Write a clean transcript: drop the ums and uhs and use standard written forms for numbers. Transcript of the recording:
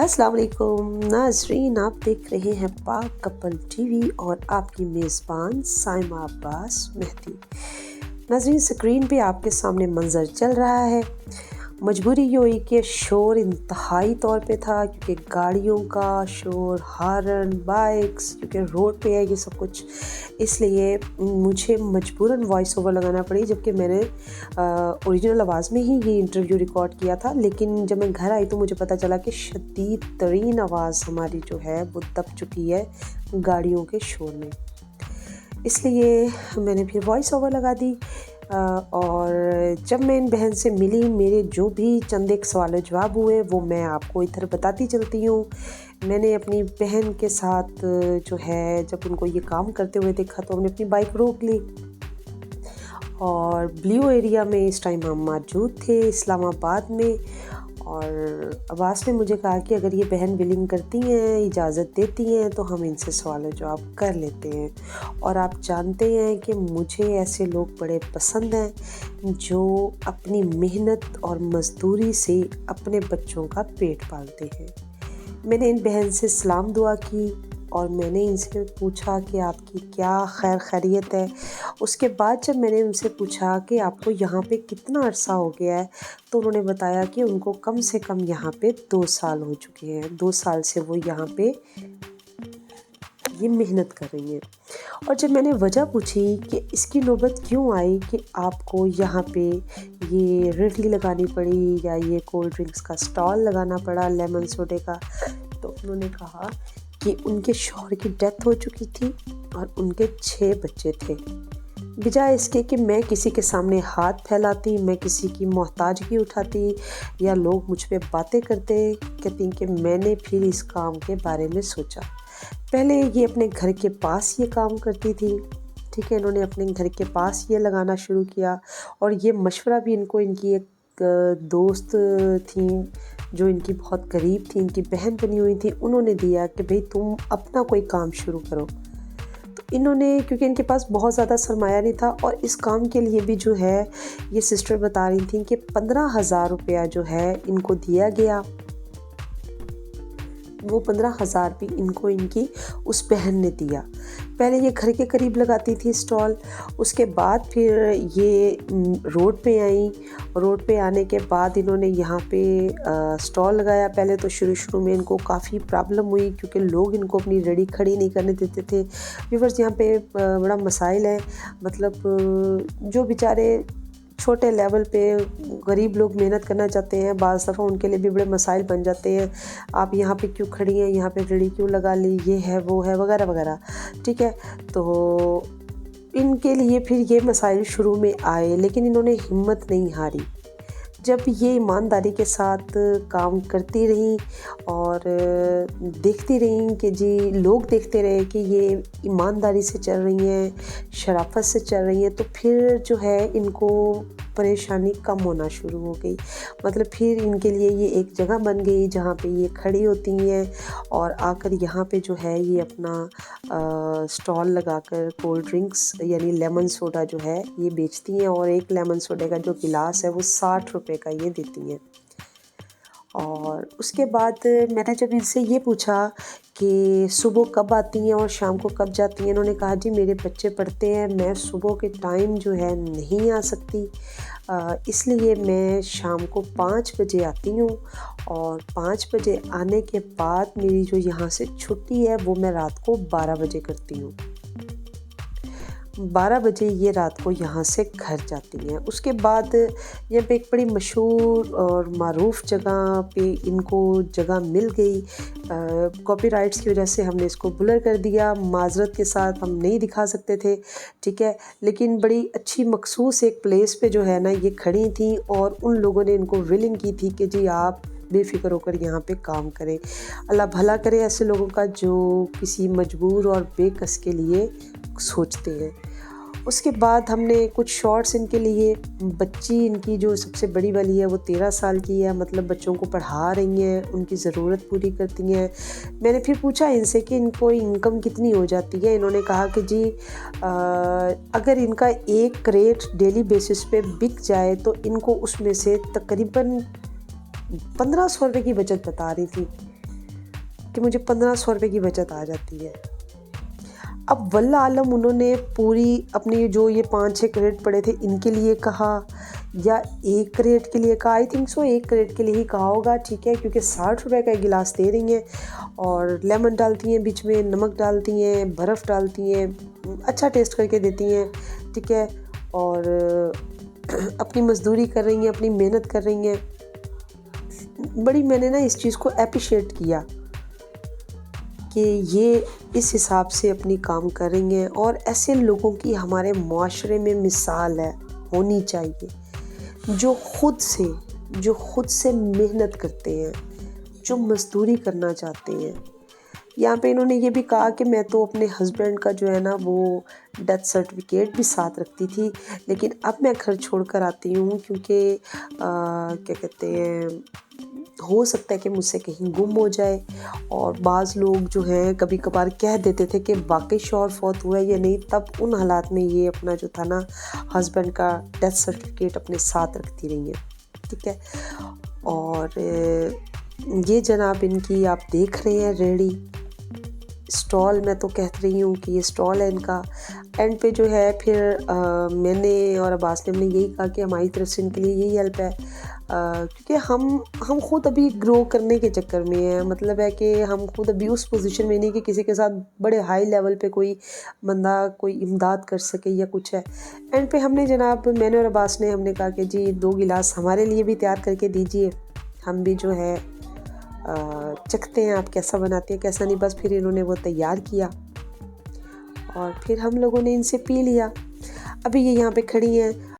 अस्सलाम वालेकुम नाज़रीन, आप देख रहे हैं पाक कपल टीवी और आपकी मेज़बान साइमा अब्बास मेहदी। नाज़रीन, स्क्रीन पे आपके सामने मंज़र चल रहा है। मजबूरी ये हुई कि शोर इंतहाई तौर पे था, क्योंकि गाड़ियों का शोर, हॉर्न, बाइक्स, क्योंकि रोड पे है ये सब कुछ, इसलिए मुझे मजबूरन वॉइस ओवर लगाना पड़ी। जबकि मैंने ओरिजिनल आवाज़ में ही ये इंटरव्यू रिकॉर्ड किया था, लेकिन जब मैं घर आई तो मुझे पता चला कि शदीद तरीन आवाज़ हमारी जो है वो दब चुकी है गाड़ियों के शोर में। इसलिए मैंने फिर वॉइस ओवर लगा दी। और जब मैं इन बहन से मिली, मेरे जो भी चंद एक सवाल जवाब हुए वो मैं आपको इधर बताती चलती हूँ। मैंने अपनी बहन के साथ जो है, जब उनको ये काम करते हुए देखा तो हमने अपनी बाइक रोक ली और ब्लू एरिया में इस टाइम हम मौजूद थे, इस्लामाबाद में। और अब्बास ने मुझे कहा कि अगर ये बहन विलिंग करती हैं, इजाज़त देती हैं, तो हम इनसे सवाल जवाब कर लेते हैं। और आप जानते हैं कि मुझे ऐसे लोग बड़े पसंद हैं जो अपनी मेहनत और मज़दूरी से अपने बच्चों का पेट पालते हैं। मैंने इन बहन से सलाम दुआ की और मैंने इनसे पूछा कि आपकी क्या खैर खैरियत है। उसके बाद जब मैंने उनसे पूछा कि आपको यहाँ पे कितना अरसा हो गया है, तो उन्होंने बताया कि उनको कम से कम यहाँ पे 2 साल हो चुके हैं। 2 साल से वो यहाँ पे ये मेहनत कर रही हैं। और जब मैंने वजह पूछी कि इसकी नौबत क्यों आई कि आपको यहाँ पे ये रेहड़ी लगानी पड़ी या ये कोल्ड ड्रिंक्स का स्टॉल लगाना पड़ा लेमन सोडे का, तो उन्होंने कहा कि उनके शौहर की डेथ हो चुकी थी और उनके 6 बच्चे थे। बजाय इसके कि मैं किसी के सामने हाथ फैलाती, मैं किसी की मोहताजगी उठाती या लोग मुझ पे बातें करते, कहती कि मैंने फिर इस काम के बारे में सोचा। पहले ये अपने घर के पास ये काम करती थी, ठीक है, इन्होंने अपने घर के पास ये लगाना शुरू किया। और ये मशवरा भी इनको इनकी एक दोस्त थी जो इनकी बहुत करीब थी, इनकी बहन बनी हुई थी, उन्होंने दिया कि भाई तुम अपना कोई काम शुरू करो। तो इन्होंने, क्योंकि इनके पास बहुत ज़्यादा सरमाया नहीं था और इस काम के लिए भी जो है ये सिस्टर बता रही थी कि 15,000 रुपया जो है इनको दिया गया। वो 15,000 भी इनको इनकी उस बहन ने दिया। पहले ये घर के करीब लगाती थी स्टॉल, उसके बाद फिर ये रोड पे आई। रोड पे आने के बाद इन्होंने यहाँ पे स्टॉल लगाया। पहले तो शुरू में इनको काफ़ी प्रॉब्लम हुई, क्योंकि लोग इनको अपनी रेडी खड़ी नहीं करने देते थे। व्यूअर्स, यहाँ पे बड़ा मसाइल है, मतलब जो बेचारे छोटे लेवल पे गरीब लोग मेहनत करना चाहते हैं, बाज़ दफ़ा उनके लिए भी बड़े मसाइल बन जाते हैं। आप यहाँ पे क्यों खड़ी हैं, यहाँ पे रेडी क्यों लगा ली, ये है वो है वगैरह वगैरह, ठीक है। तो इनके लिए फिर ये मसाइल शुरू में आए, लेकिन इन्होंने हिम्मत नहीं हारी। जब ये ईमानदारी के साथ काम करती रहीं और देखती रहीं कि जी, लोग देखते रहे कि ये ईमानदारी से चल रही हैं, शराफत से चल रही हैं, तो फिर जो है इनको परेशानी कम होना शुरू हो गई। मतलब फिर इनके लिए ये एक जगह बन गई जहाँ पे ये खड़ी होती हैं और आकर यहाँ पे जो है ये अपना स्टॉल लगाकर कोल्ड ड्रिंक्स यानी लेमन सोडा जो है ये बेचती हैं। और एक लेमन सोडे का जो गिलास है वो 60 रुपए का ये देती हैं। और उसके बाद मैंने जब इनसे ये पूछा कि सुबह कब आती हैं और शाम को कब जाती हैं, इन्होंने कहा जी मेरे बच्चे पढ़ते हैं, मैं सुबह के टाइम जो है नहीं आ सकती, इसलिए मैं शाम को 5 बजे आती हूँ। और 5 बजे आने के बाद मेरी जो यहाँ से छुट्टी है वो मैं रात को 12 बजे करती हूँ। 12 बजे ये रात को यहाँ से घर जाती हैं। उसके बाद यहाँ पे एक बड़ी मशहूर और मारूफ़ जगह पे इनको जगह मिल गई। कॉपीराइट्स की वजह से हमने इसको ब्लर कर दिया, माज़रत के साथ हम नहीं दिखा सकते थे, ठीक है। लेकिन बड़ी अच्छी मखसूस एक प्लेस पे जो है ना ये खड़ी थी और उन लोगों ने इनको विलिंग की थी कि जी आप बेफ़िक्र होकर यहाँ पे काम करें। अल्लाह भला करे ऐसे लोगों का जो किसी मजबूर और बेकस के लिए सोचते हैं। उसके बाद हमने कुछ शॉर्ट्स इनके लिए, बच्ची इनकी जो सबसे बड़ी वाली है वो 13 साल की है, मतलब बच्चों को पढ़ा रही हैं, उनकी ज़रूरत पूरी करती हैं। मैंने फिर पूछा इनसे कि इनको इनकम कितनी हो जाती है। इन्होंने कहा कि जी अगर इनका एक क्रेट डेली बेसिस पे बिक जाए तो इनको उसमें से तकरीबन 1500 रुपये की बचत बता रही थी। کہ مجھے 1500 روپے کی بچت آ جاتی ہے۔ اب واللہ عالم انہوں نے پوری اپنی جو یہ 5-6 کریٹ پڑے تھے ان کے لیے کہا یا 1 کریٹ کے لیے کہا، آئی تھنک سو 1 کریٹ کے لیے ہی کہا ہوگا، ٹھیک ہے، کیونکہ 60 روپے کا ایک گلاس دے رہی ہیں اور لیمن ڈالتی ہیں بیچ میں، نمک ڈالتی ہیں، برف ڈالتی ہیں، اچھا ٹیسٹ کر کے دیتی ہیں، ٹھیک ہے، اور اپنی مزدوری کر رہی ہیں، اپنی محنت کر رہی ہیں۔ بڑی میں نے نا اس چیز کو اپریشیٹ کیا کہ یہ اس حساب سے اپنی کام کر رہی ہیں، اور ایسے لوگوں کی ہمارے معاشرے میں مثال ہے، ہونی چاہیے، جو خود سے محنت کرتے ہیں، جو مزدوری کرنا چاہتے ہیں۔ یہاں پہ انہوں نے یہ بھی کہا کہ میں تو اپنے ہسبینڈ کا جو ہے نا وہ ڈیتھ سرٹیفکیٹ بھی ساتھ رکھتی تھی، لیکن اب میں گھر چھوڑ کر آتی ہوں کیونکہ کیا کہتے ہیں، ہو سکتا ہے کہ مجھ سے کہیں گم ہو جائے۔ اور بعض لوگ جو ہیں کبھی کبھار کہہ دیتے تھے کہ واقعی شوہر فوت ہوا ہے یا نہیں، تب ان حالات میں یہ اپنا جو تھا نا ہسبینڈ کا ڈیتھ سرٹیفکیٹ اپنے ساتھ رکھتی رہی ہیں، ٹھیک ہے۔ اور یہ جناب ان کی آپ دیکھ رہے ہیں ریڑھی اسٹال، میں تو کہہ رہی ہوں کہ یہ اسٹال ہے ان کا۔ اینڈ پہ جو ہے پھر میں نے اور عباس نے ہم نے یہی کہا کہ ہماری طرف سے ان کے لیے یہی ہیلپ ہے، کیونکہ ہم خود ابھی گرو کرنے کے چکر میں ہیں، مطلب ہے کہ ہم خود ابھی اس پوزیشن میں نہیں کہ کسی کے ساتھ بڑے ہائی لیول پہ کوئی بندہ کوئی امداد کر سکے یا کچھ ہے۔ اینڈ پہ ہم نے جناب، میں نے اور عباس نے ہم نے کہا کہ جی 2 گلاس ہمارے لیے بھی تیار کر کے دیجئے، ہم بھی جو ہے چکھتے ہیں آپ کیسا بناتے ہیں کیسا نہیں۔ بس پھر انہوں نے وہ تیار کیا اور پھر ہم لوگوں نے ان سے پی لیا۔ ابھی یہ یہاں پہ کھڑی ہیں